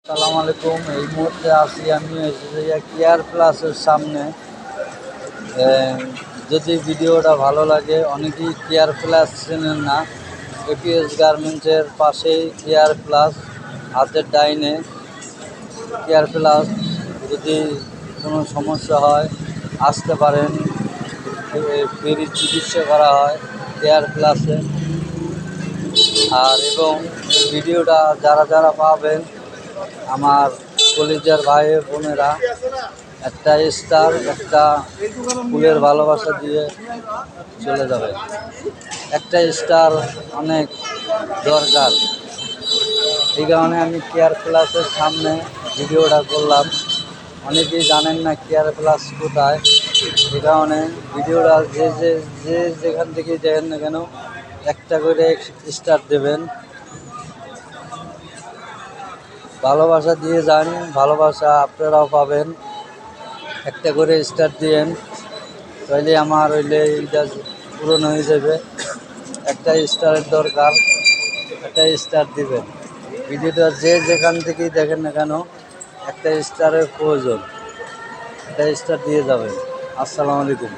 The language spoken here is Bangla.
আসসালামু আলাইকুম। এই মুহূর্তে আছি আমি কেয়ার প্লাসের সামনে। যদি ভিডিওটা ভালো লাগে, অনেকেই কেয়ার প্লাস চেনেন না। এপিএস গার্মেন্টসের পাশেই কেয়ার প্লাস, হাতের ডাইনে কেয়ার প্লাস। যদি কোনো সমস্যা হয় আসতে পারেন, ফ্রি চিকিৎসা করা হয় কেয়ার প্লাসে। এবং ভিডিওটা যারা যারা পাবেন, আমার কলিজার ভাই বোনেরা, একটা স্টার, একটা ফুলের ভালোবাসা দিয়ে চলে যাবে। একটা স্টার অনেক দরকার, এই কারণে আমি কেয়ার প্লাসের সামনে ভিডিওটা করলাম। অনেকেই জানেন না কেয়ার প্লাস কোথায়, এই কারণে ভিডিওটা যে যেখান থেকেই দেখেন না কেন একটা করে স্টার দেবেন। ভালোবাসা দিয়ে যান, ভালোবাসা আপনারাও পাবেন। একটা করে স্টার দিয়েন, তাইলে আমার এইটা পূরণ হয়ে যাবে। একটা স্টারের দরকার, একটা স্টার দিবেন। ভিডিওটা যে যেখান থেকেই দেখেন না কেন একটা স্টারের প্রয়োজন, একটা স্টার দিয়ে যাবেন। আসসালামু আলাইকুম।